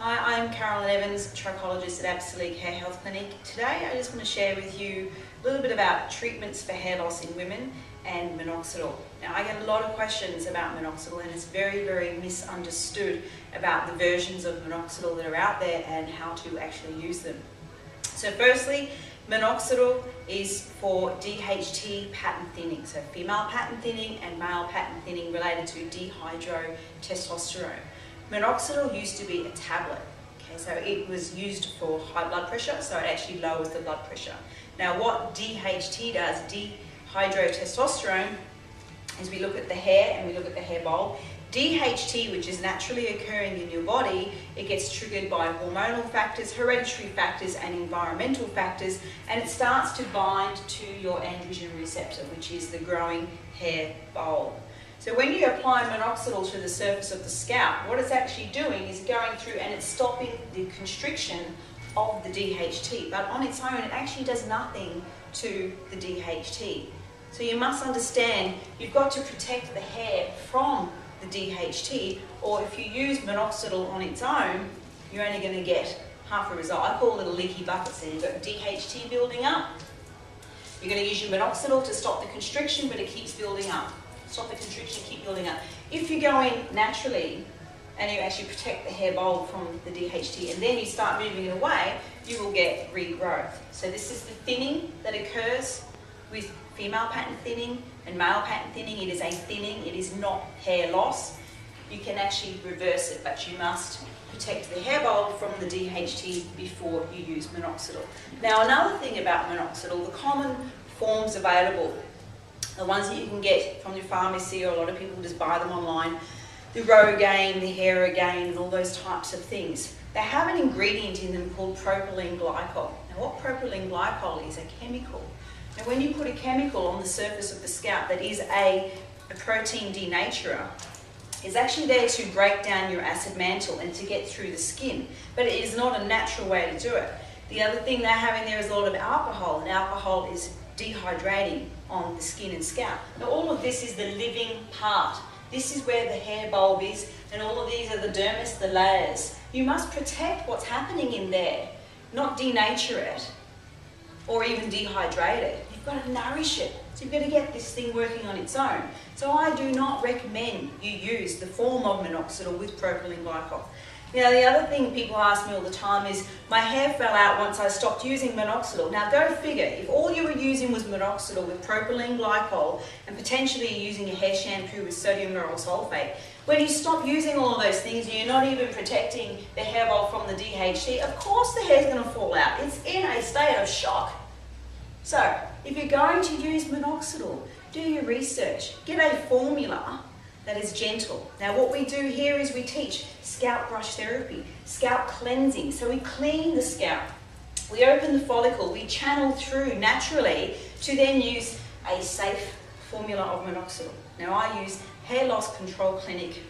Hi, I'm Carolyn Evans, Trichologist at Absolique Hair Health Clinic. Today I just want to share with you a little bit about treatments for hair loss in women and minoxidil. Now, I get a lot of questions about minoxidil, and it's very misunderstood about the versions of minoxidil that are out there and how to actually use them. So firstly, minoxidil is for DHT pattern thinning, so female pattern thinning and male pattern thinning related to dihydrotestosterone. Minoxidil used to be a tablet, okay, so it was used for high blood pressure, so it actually lowers the blood pressure. Now what DHT does, dihydrotestosterone, is we look at the hair and we look at the hair bulb. DHT, which is naturally occurring in your body, it gets triggered by hormonal factors, hereditary factors and environmental factors, and it starts to bind to your androgen receptor, which is the growing hair bulb. So when you apply minoxidil to the surface of the scalp, what it's actually doing is going through and it's stopping the constriction of the DHT, but on its own it actually does nothing to the DHT. So you must understand you've got to protect the hair from the DHT, or if you use minoxidil on its own, you're only going to get half a result. I call it a leaky bucket. So you've got DHT building up, you're going to use your minoxidil to stop the constriction, but it keeps building up. Stop the constriction, keep building up. If you go in naturally and you actually protect the hair bulb from the DHT and then you start moving it away, you will get regrowth. So this is the thinning that occurs with female pattern thinning and male pattern thinning. It is a thinning, it is not hair loss. You can actually reverse it, but you must protect the hair bulb from the DHT before you use minoxidil. Now another thing about minoxidil, the common forms available, the ones that you can get from your pharmacy, or a lot of people just buy them online, the Rogain, the Rogain, and all those types of things. They have an ingredient in them called propylene glycol. Now what propylene glycol is a chemical. Now when you put a chemical on the surface of the scalp that is a protein denaturer, it's actually there to break down your acid mantle and to get through the skin, but it is not a natural way to do it. The other thing they have in there is a lot of alcohol, and alcohol is dehydrating on the skin and scalp. Now all of this is the living part. This is where the hair bulb is, and all of these are the dermis, the layers. You must protect what's happening in there, not denature it or even dehydrate it. You've got to nourish it. So you've got to get this thing working on its own. So I do not recommend you use the form of minoxidil with propylene glycol. Now the other thing people ask me all the time is, my hair fell out once I stopped using minoxidil. Now go figure, if all you were using was minoxidil with propylene glycol and potentially using a hair shampoo with sodium lauryl sulfate, when you stop using all of those things and you're not even protecting the hair bulb from the DHT, of course the hair's going to fall out. It's in a state of shock. So if you're going to use minoxidil, do your research. Get a formula that is gentle. Now what we do here is we teach scalp brush therapy, scalp cleansing. So we clean the scalp, we open the follicle, we channel through naturally to then use a safe formula of minoxidil. Now I use Hair Loss Control Clinic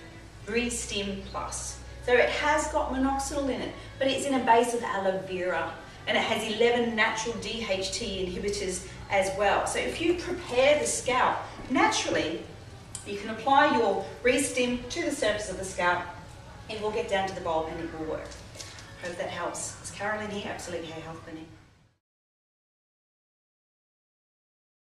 Restim Plus. So it has got minoxidil in it, but it's in a base of aloe vera, and it has 11 natural DHT inhibitors as well. So if you prepare the scalp naturally, you can apply your Restim to the surface of the scalp. It will get down to the bulb and it will work. Hope that helps. It's Carolyn here, Absolute Hair Health Clinic.